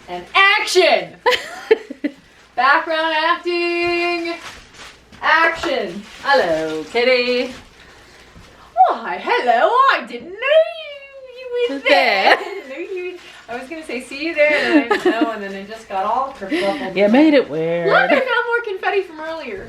And action! Background acting. Action. Hello, Kitty. Why, hello. I didn't know you were there. I didn't know you. I was going to say, see you there, and then I didn't know, and then it just got all kerfuffled. You made it weird. Look, I got more confetti from earlier.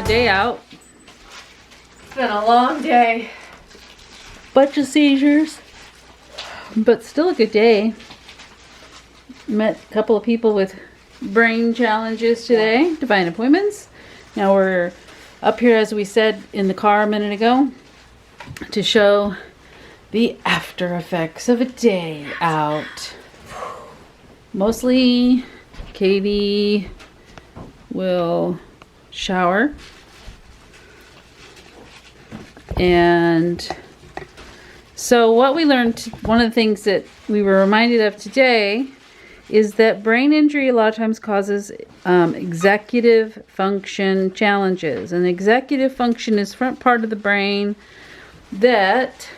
Day out. It's been a long day. Bunch of seizures, but still a good day. Met a couple of people with brain challenges today, divine appointments. Now we're up here, as we said in the car a minute ago, to show the after effects of a day out. Mostly Katie will shower, and so what we learned, one of the things that we were reminded of today, is that brain injury a lot of times causes executive function challenges. And executive function is front part of the brain that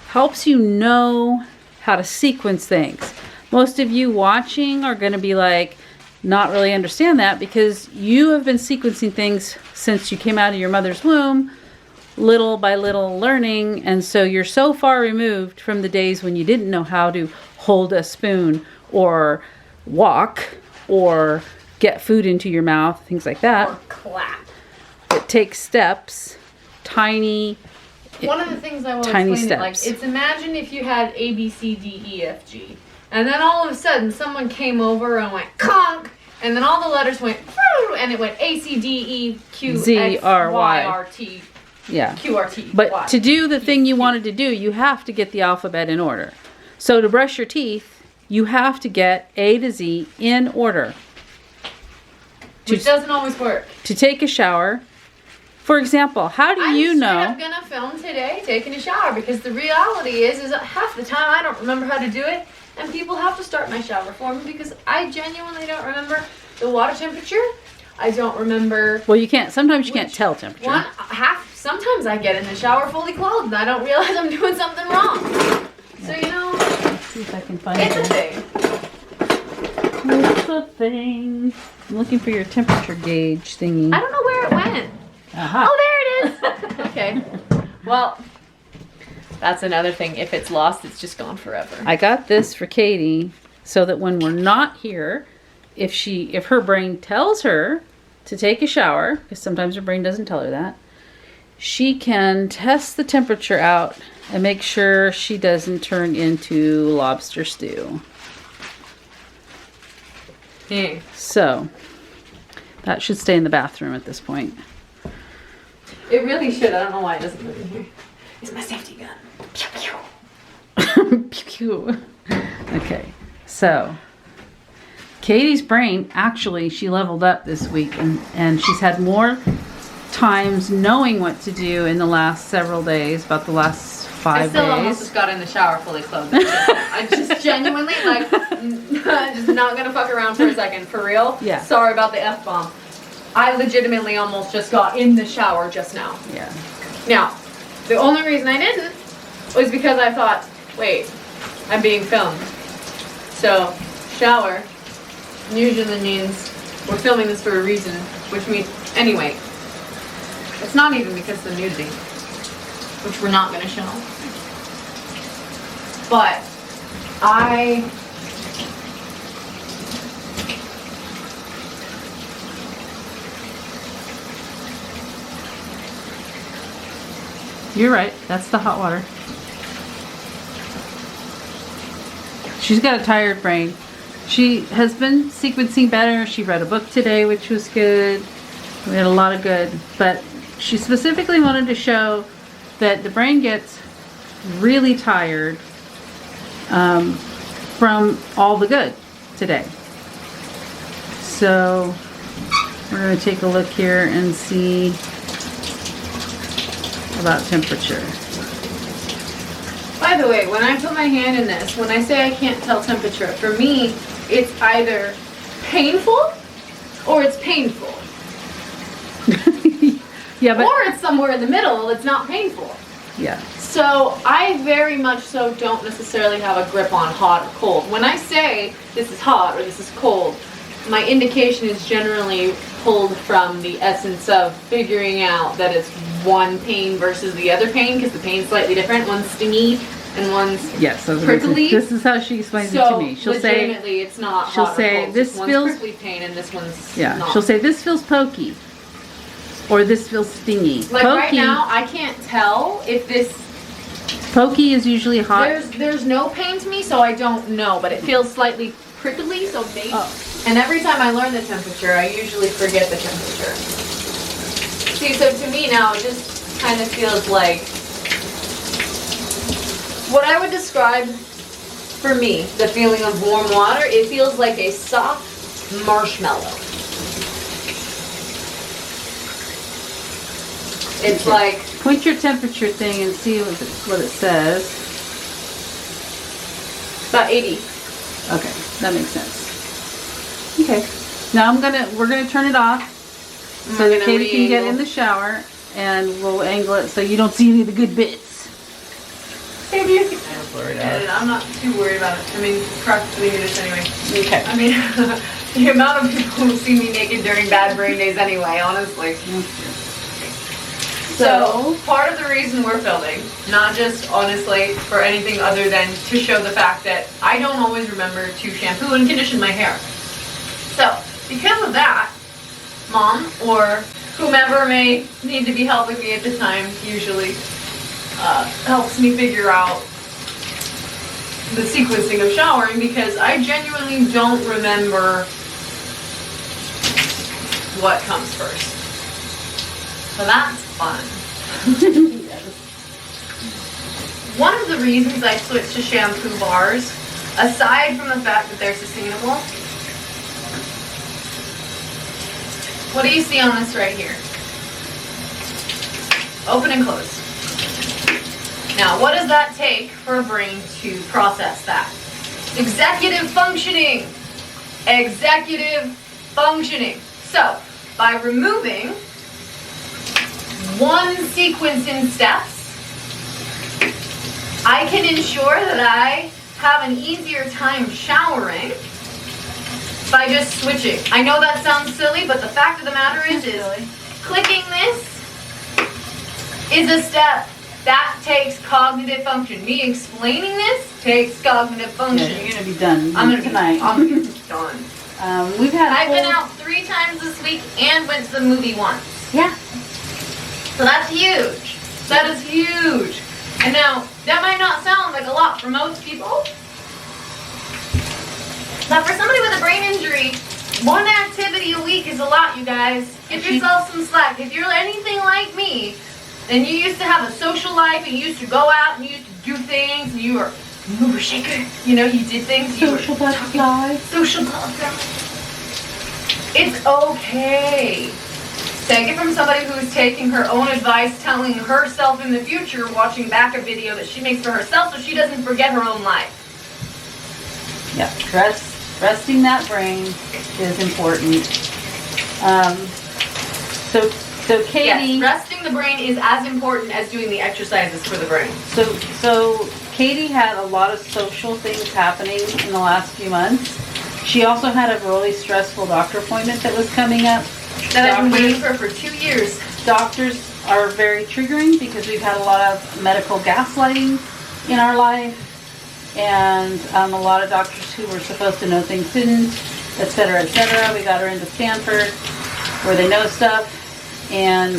helps you know how to sequence things. Most of you watching are going to be like, not really understand that, because you have been sequencing things since you came out of your mother's womb, little by little learning, and so you're so far removed from the days when you didn't know how to hold a spoon or walk or get food into your mouth, things like that. Or clap. It takes steps, tiny One of the things I will tiny explain steps. it like, it's imagine if you had A, B, C, D, E, F, G. And then all of a sudden, someone came over and went conk, and then all the letters went, and it went A, C, D, E, Q, Z, X, R, Y, Y. R, T, Yeah. Q, R, T, But Y. to do the thing you wanted to do, you have to get the alphabet in order. So to brush your teeth, you have to get A to Z in order. Which doesn't always work. To take a shower, for example, how do you know? I'm gonna film today taking a shower, because the reality is that half the time I don't remember how to do it, and people have to start my shower for me because I genuinely don't remember the water temperature. I don't remember. Well, you can't. Sometimes you can't tell temperature. Sometimes I get in the shower fully clothed and I don't realize I'm doing something wrong. So Let's see if I can find it's it. a thing. It's a thing. I'm looking for your temperature gauge thingy. I don't know where it went. Aha. Oh, there it is. Okay. Well, that's another thing. If it's lost, it's just gone forever. I got this for Katie so that when we're not here, if her brain tells her to take a shower, because sometimes her brain doesn't tell her that, she can test the temperature out and make sure she doesn't turn into lobster stew. Yeah. So that should stay in the bathroom at this point. It really should. I don't know why it doesn't live in here. It's my safety gun. Pew, pew. Pew, pew. Okay, so Katie's brain, actually, she leveled up this week, and she's had more times knowing what to do in the last several days, about the last 5 I still days. almost just got in the shower fully clothed. I just genuinely, like, just not gonna fuck around for a second. For real? Yeah. Sorry about the F-bomb. I legitimately almost just got in the shower just now. Yeah. Now, the only reason I didn't was because I thought, wait, I'm being filmed. So, shower usually means we're filming this for a reason, which means, anyway, it's not even because of the nudity, which we're not going to show. But, You're right. That's the hot water. She's got a tired brain. She has been sequencing better. She read a book today, which was good. We had a lot of good. But she specifically wanted to show that the brain gets really tired from all the good today. So we're going to take a look here and see about temperature. By the way, when I put my hand in this, when I say I can't tell temperature, for me, it's either painful or it's painful. Yeah, but or it's somewhere in the middle, it's not painful. yeah. So I very much so don't necessarily have a grip on hot or cold. When I say this is hot or this is cold, my indication is generally pulled from the essence of figuring out that it's one pain versus the other pain, because the pain's slightly different. One's stingy and one's Yes, so prickly. this is how she explains it So to me. She'll say, legitimately, it's not she'll hot or say, cold. this One's feels- prickly pain and this one's yeah, not. she'll say this feels pokey, or this feels stingy. Like pokey, right now, I can't tell if this. Pokey is usually hot. There's no pain to me, so I don't know, but it feels slightly prickly, so maybe. Oh. And every time I learn the temperature, I usually forget the temperature. See, so to me now, it just kind of feels like what I would describe for me, the feeling of warm water, it feels like a soft marshmallow. It's like, Point your temperature thing and see what it says. about 80. Okay, that makes sense. Okay. Now we're gonna turn it off so that Katie can get in the shower, and we'll angle it so you don't see any of the good bits. Maybe you can edit it. I'm not too worried about it. I mean, practically do this anyway. Okay. I mean, the amount of people who see me naked during bad brain days anyway, honestly. So, part of the reason we're filming, not just honestly for anything other than to show the fact that I don't always remember to shampoo and condition my hair. So, because of that, Mom or whomever may need to be helping me at the time usually helps me figure out the sequencing of showering, because I genuinely don't remember what comes first. So that's fun. One of the reasons I switched to shampoo bars, aside from the fact that they're sustainable, what do you see on this right here? Open and close. Now, what does that take for a brain to process that? Executive functioning. Executive functioning. So, by removing one sequence in steps, I can ensure that I have an easier time showering by just switching. I know that sounds silly, but the fact of the matter is clicking this is a step. That takes cognitive function. Me explaining this takes cognitive function. Yeah, you're gonna be done. I'm gonna tonight. I'm gonna be done. I've been out 3 times this week and went to the movie once. Yeah. So that's huge. That is huge. And now, that might not sound like a lot for most people, but for somebody with a brain injury, one activity a week is a lot, you guys. Give yourself some slack. If you're anything like me, and you used to have a social life, and you used to go out, and you used to do things, and you were a mover shaker, you know, you did things. Social butterfly. Social butterfly. It's okay. Take it from somebody who's taking her own advice, telling herself in the future, watching back a video that she makes for herself so she doesn't forget her own life. Yeah, resting that brain is important. So Katie. Yes, resting the brain is as important as doing the exercises for the brain. So Katie had a lot of social things happening in the last few months. She also had a really stressful doctor appointment that was coming up. That I've been waiting for 2 years. Doctors are very triggering because we've had a lot of medical gaslighting in our life, and a lot of doctors who were supposed to know things didn't, et cetera, et cetera. We got her into Stanford where they know stuff, and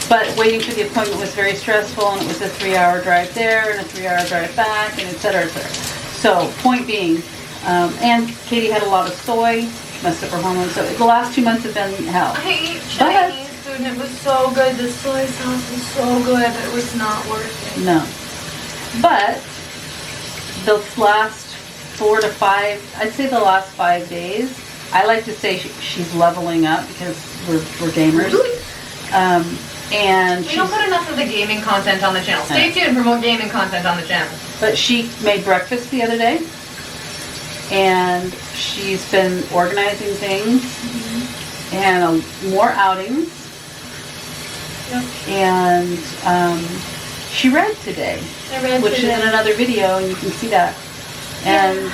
but waiting for the appointment was very stressful, and it was a 3-hour drive there and a 3-hour drive back, and et cetera, et cetera. So point being, and Katie had a lot of soy, messed up her hormones. So the last 2 months have been hell. I ate Chinese food and it was so good. The soy sauce was so good, but it was not worth it. No. But the last 4 to 5, I'd say the last 5 days, I like to say she's leveling up because we're gamers. And We don't put enough of the gaming content on the channel. Stay tuned for more gaming content on the channel. But she made breakfast the other day, and she's been organizing things, and more outings. Yep. And she read today, which is in another video, and you can see that. And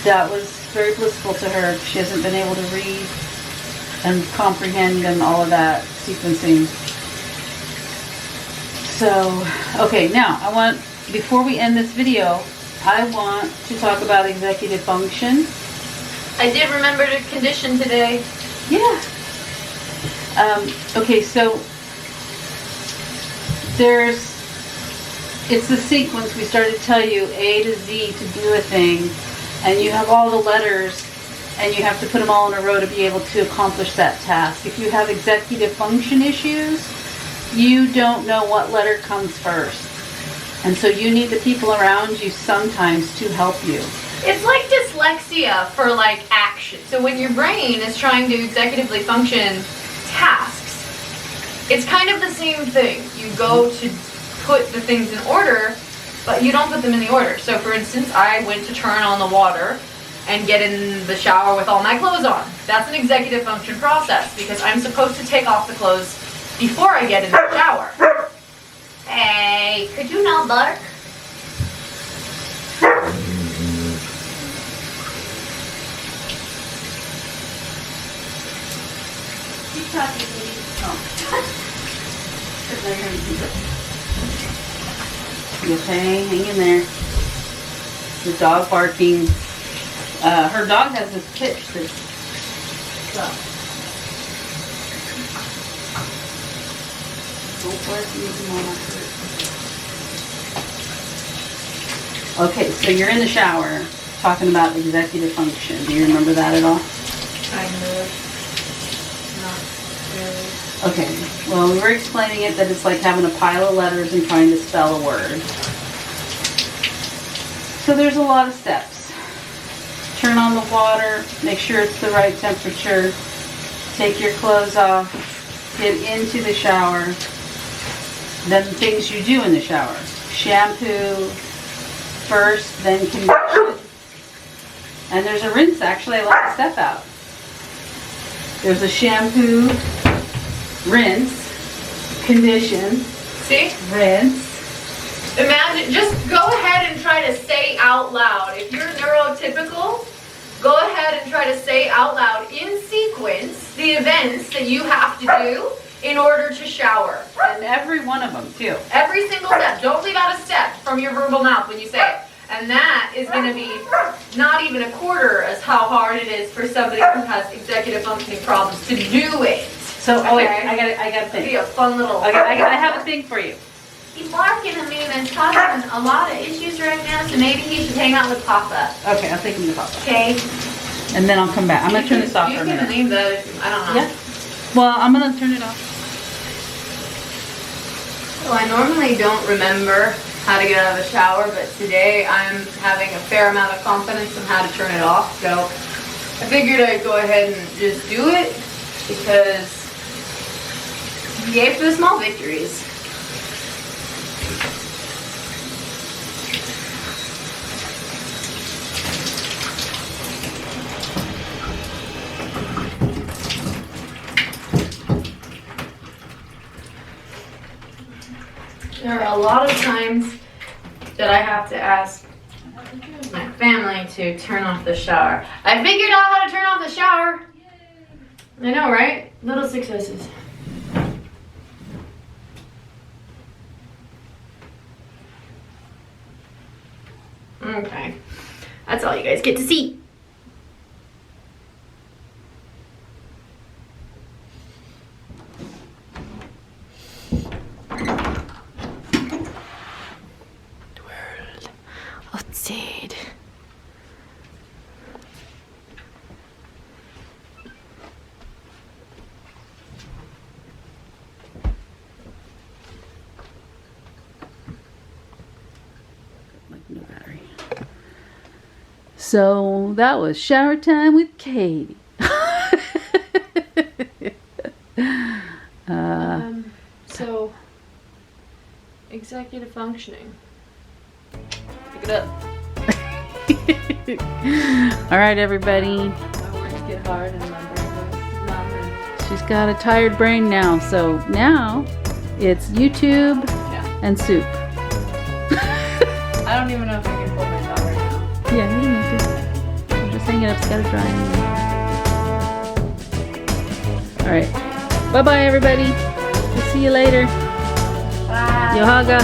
that was very blissful to her. She hasn't been able to read and comprehend and all of that sequencing. So, okay, now before we end this video, I want to talk about executive function. I did remember to condition today. Yeah. Okay, so it's the sequence. We started to tell you A to Z to do a thing, and you have all the letters, and you have to put them all in a row to be able to accomplish that task. If you have executive function issues, you don't know what letter comes first. And so you need the people around you sometimes to help you. It's like dyslexia for like action. So when your brain is trying to executively function tasks, it's kind of the same thing. You go to put the things in order, but you don't put them in the order. So for instance, I went to turn on the water and get in the shower with all my clothes on. That's an executive function process because I'm supposed to take off the clothes before I get in the shower. Hey, could you not bark? Keep talking, please. Oh. You okay? Hang in there. The dog barking. Her dog has this pitch that's okay, so you're in the shower talking about executive function. Do you remember that at all? Kind of. Not really. Okay, well, we were explaining it that it's like having a pile of letters and trying to spell a word. So there's a lot of steps. Turn on the water, make sure it's the right temperature, take your clothes off, get into the shower, then things you do in the shower. Shampoo first, then condition. And there's a rinse, actually, I left a step out. There's a shampoo, rinse, condition, See? rinse. Imagine, just go ahead and try to say out loud. If you're neurotypical, go ahead and try to say out loud in sequence the events that you have to do in order to shower. And every one of them, too. Every single step. Don't leave out a step from your verbal mouth when you say it. And that is going to be not even a quarter as how hard it is for somebody who has executive functioning problems to do it. So, oh wait, I got a It'll thing. be a fun little... Okay, I have a thing for you. He's barking at me and it's causing a lot of issues right now, so maybe he should hang out with Papa. Okay, I'll take him to Papa. Okay? And then I'll come back. I'm going to turn this off You for a can minute. leave that, I don't know. Yeah. Well, I'm going to turn it off. Well, I normally don't remember how to get out of the shower, but today I'm having a fair amount of confidence in how to turn it off, so I figured I'd go ahead and just do it because yay for the small victories. There are a lot of times that I have to ask my family to turn off the shower. I figured out how to turn off the shower. I know, right? Little successes. Okay. That's all you guys get to see. Outside. Like no battery. So that was shower time with Katie. So Executive functioning. Pick it up. All right, everybody. My words get hard and my brain goes numb. She's got a tired brain now, so now it's YouTube Yeah. and soup. I don't even know if I can pull my jaw right now. Yeah, you don't need to. I'm just hanging it up. It's got to dry anyway. All right. Bye-bye, everybody. We'll see you later. Bye. Yohaga.